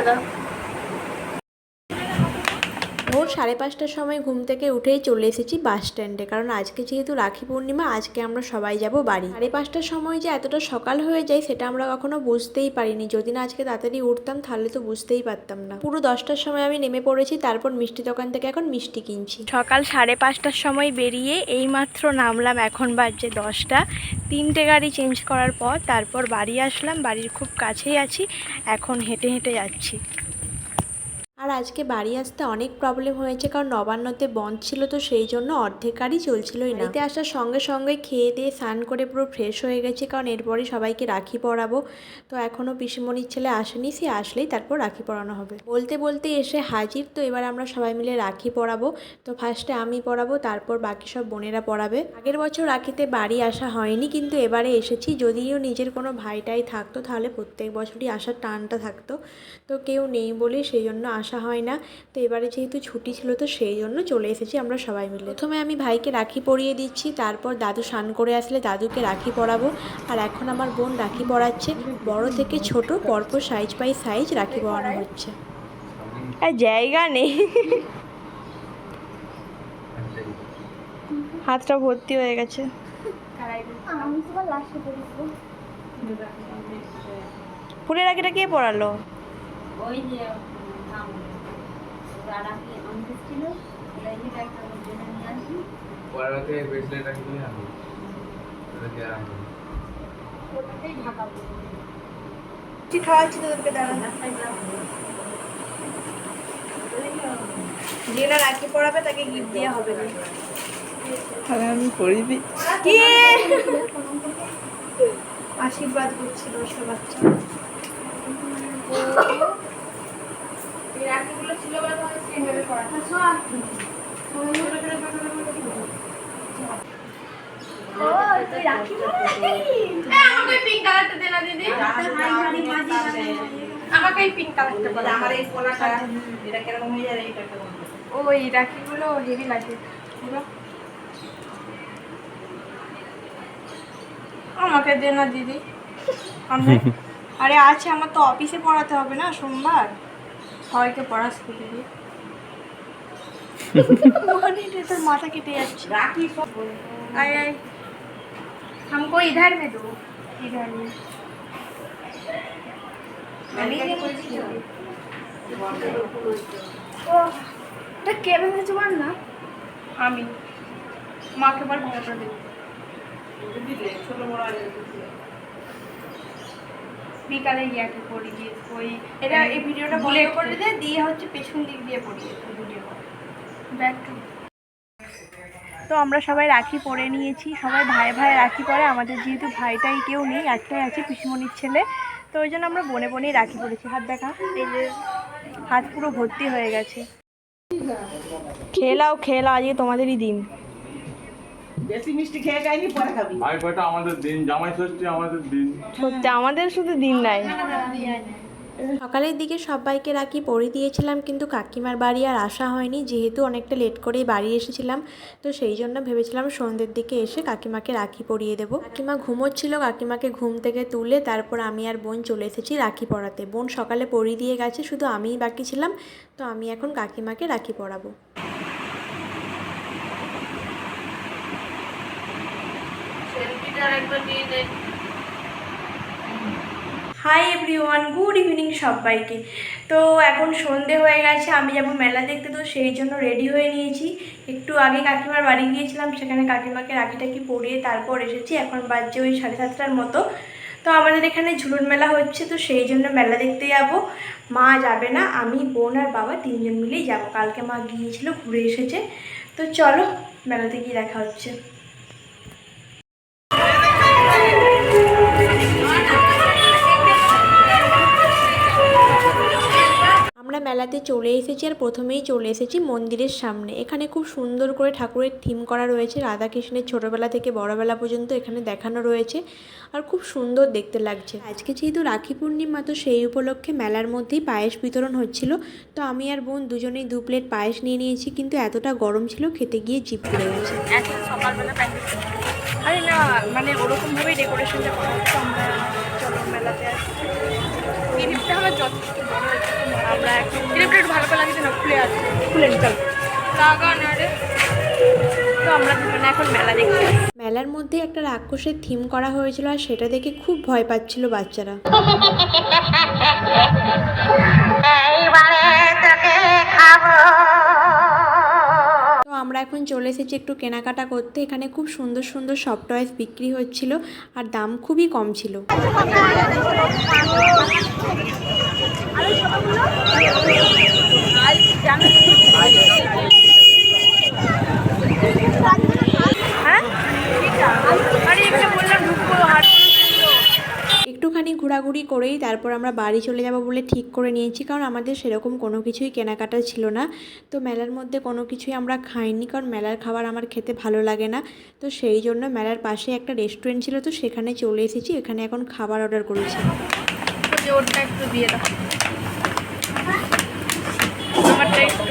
দাও। ভোর 5:30টার সময় ঘুম থেকে উঠেই চলে এসেছি বাস স্ট্যান্ডে, কারণ আজকে যেহেতু রাখি পূর্ণিমা, আজকে আমরা সবাই যাব বাড়ি। 5:30টার সময় যে এতটা সকাল হয়ে যায় সেটা আমরা কখনো বুঝতেই পারিনি। যদি না আজকে তাড়াতাড়ি উঠতাম তাহলে তো বুঝতেই পারতাম না। পুরো 10টার সময় আমি নেমে পড়েছি, তারপর মিষ্টি দোকান থেকে এখন মিষ্টি কিনছি। সকাল 5:30টার সময় বেরিয়ে এইমাত্র নামলাম, এখন বাজছে 10টা। 3টে গাড়ি চেঞ্জ করার পর তারপর বাড়ি আসলাম। বাড়ির খুব কাছেই আছি, এখন হেঁটে হেঁটে যাচ্ছি। আর আজকে বাড়ি আসতে অনেক প্রবলেম হয়েছে, কারণ নবান্নতে বন্ধ ছিল, তো সেই জন্য অর্ধেক গাড়ি চলছিলই না। বাড়িতে আসার সঙ্গে সঙ্গে খেয়ে দিয়ে স্নান করে পুরো ফ্রেশ হয়ে গেছি, কারণ এরপরই সবাইকে রাখি পরাবো। তো এখনও পিসিমণির ছেলে আসেনি, সে আসলেই তারপর রাখি পরানো হবে। বলতে বলতে এসে হাজির। তো এবার আমরা সবাই মিলে রাখি পরাবো। তো ফার্স্টে আমি পরাবো, তারপর বাকি সব বোনেরা পরাবে। আগের বছর রাখিতে বাড়ি আসা হয়নি, কিন্তু এবারে এসেছি। যদিও নিজের কোনো ভাইটাই থাকতো তাহলে প্রত্যেক বছরই আসার টানটা থাকতো, তো কেউ নেই বলে সেই জন্য আসা হয় না। তো এবারে যেহেতু ছুটি ছিল, তো সেই জন্য চলে এসেছি আমরা সবাই মিলে। প্রথমে আমি ভাইকে রাখি পরিয়ে দিচ্ছি, তারপর দাদু স্নান করে আসলে দাদুকে রাখি পরাবো। আর এখন আমার বোন রাখি পরাচ্ছে। বড় থেকে ছোট পরপর সাইজ বাই সাইজ রাখি পরানো হচ্ছে। আর জায়গা নেই, হাতটা ভর্তি হয়ে গেছে। ফুলের রাখিটা কে পরালো? ওই যে ছিল খাওয়াচ্ছি তোদেরকে, দাঁড়া। যে না রাখি পরাবে তাকে গিফট দেওয়া হবে না। আমি পড়ি দিই কি আশীর্বাদ করছিল সব বাচ্চা। এই রাখিগুলো ছিল বলে তোমাকে সেভাবে পড়াতে আমাকে এই পিঙ্ক কালারটা বলে, আমার এই কোলাটা এটা কিরকম হয়ে যায় এইটা কেমন। ওই রাখিগুলো হেভি লাগে। আমাকে দে না দিদি। আরে আছে, আমার তো অফিসে পড়াতে হবে না সোমবার, সবাইকে পড়াচ্ছি দিদি। তোর মাথা কেটে যাচ্ছে। রাখি আয় আয়, हमको इधर में दो, इधर में। এটা কে ভেঙেছে বল না? আমি মাকে বল ভাড়াটা দেব। বিকালে ইয়াকে পড়ি দিয়ে ওই এটা এই ভিডিওটা বন্ধ করে দে, দিয়ে হচ্ছে পেছন দিক দিয়ে পড়িয়ে ভিডিও ব্যাক টু। তো আমরা সবাই রাখি পরে নিয়েছি, সবাই ভাই ভাই রাখি পরে। আমাদের যেহেতু ভাইটাই কেউ নেই, একটাই আছে পিসিমণির ছেলে, তো ওই জন্য আমরা বনে বনেই রাখি পরেছি। হাত দেখা, এই যে হাত পুরো ভর্তি হয়ে গেছে। খেলাও খেলাও, আজকে তোমাদেরই দিন। বেশি মিষ্টি খেয়ে যায়নি, পরে খাবি। ভাই কয়টা আমাদের দিন, জামাই ষষ্ঠী আমাদের দিন। সত্যি আমাদের শুধু দিন নাই। সকালের দিকে সবাইকে রাখি পরিয়ে দিয়েছিলাম, কিন্তু কাকিমার বাড়ি আর আসা হয়নি, যেহেতু অনেকটা লেট করেই বাড়ি এসেছিলাম। তো সেই জন্য ভেবেছিলাম সন্ধ্যের দিকে এসে কাকিমাকে রাখি পরিয়ে দেবো। কাকিমা ঘুমোচ্ছিল, কাকিমাকে ঘুম থেকে তুলে তারপর আমি আর বোন চলে এসেছি রাখি পরাতে। বোন সকালে পরিয়ে দিয়ে গেছে, শুধু আমিই বাকি ছিলাম। তো আমি এখন কাকিমাকে রাখি পরাবো। হাই এভরিওয়ান, গুড ইভিনিং সবাইকে। তো এখন সন্ধে হয়ে গেছে, আমি যাব মেলা দেখতে, তো সেই জন্য রেডি হয়ে নিয়েছি। একটু আগে কাকিমার বাড়ি গিয়েছিলাম, সেখানে কাকিমাকে রাখিটাকি পরিয়ে তারপর এসেছি। এখন বাজছে ওই 7:30টার মতো। তো আমাদের এখানে ঝুলন মেলা হচ্ছে, তো সেই জন্য মেলা দেখতে যাব। মা যাবে না, আমি বোন আর বাবা 3জন মিলেই যাব। কালকে মা গিয়েছিল, ঘুরে এসেছে। তো চলো মেলাতে গিয়ে দেখা হচ্ছে। আমরা মেলাতে চলে এসেছি, আর প্রথমেই চলে এসেছি মন্দিরের সামনে। এখানে খুব সুন্দর করে ঠাকুরের থিম করা রয়েছে, রাধাকৃষ্ণের ছোটোবেলা থেকে বড়োবেলা পর্যন্ত এখানে দেখানো রয়েছে, আর খুব সুন্দর দেখতে লাগছে। আজকে যেহেতু রাখি পূর্ণিমা, তো সেই উপলক্ষে মেলার মধ্যেই পায়েস বিতরণ হচ্ছিল। তো আমি আর বোন দুজনেই 2 প্লেট পায়েস নিয়ে নিয়েছি, কিন্তু এতটা গরম ছিল, খেতে গিয়ে জিভ পুড়ে গেছে। এখন সকালবেলা আরে না, মানে ওরকমভাবেই ডেকোরেশনটা করা হচ্ছে। আমরা চলো মেলাতে আসছি, আমার যথেষ্ট বড় হয়েছে। আমরা একটু ক্লিপটা একটু ভালো করে লাগিয়েছি না, খুলে আছে, খুলে নি চল লাগা না রে। তো আমরা দুজনে এখন মেলা দেখছি। মেলার মধ্যে একটা রাক্ষসের থিম করা হয়েছিল আর সেটা দেখে খুব ভয় পাচ্ছিল বাচ্চারা। তো আমরা এখন চলে এসেছি একটু কেনাকাটা করতে। এখানে খুব সুন্দর সুন্দর সব টয়েস বিক্রি হচ্ছিল আর দাম খুবই কম ছিল। একটুখানি ঘোরাঘুরি করেই তারপর আমরা বাড়ি চলে যাব বলে ঠিক করে নিয়েছি, কারণ আমাদের সেরকম কোনো কিছুই কেনাকাটা ছিল না। তো মেলার মধ্যে কোনো কিছুই আমরা খাইনি, কারণ মেলার খাবার আমার খেতে ভালো লাগে না। তো সেই জন্য মেলার পাশে একটা রেস্টুরেন্ট ছিল, তো সেখানে চলে এসেছি। এখানে এখন খাবার অর্ডার করেছি। ওটা একটু দিয়ে দাও, আমারটা একটু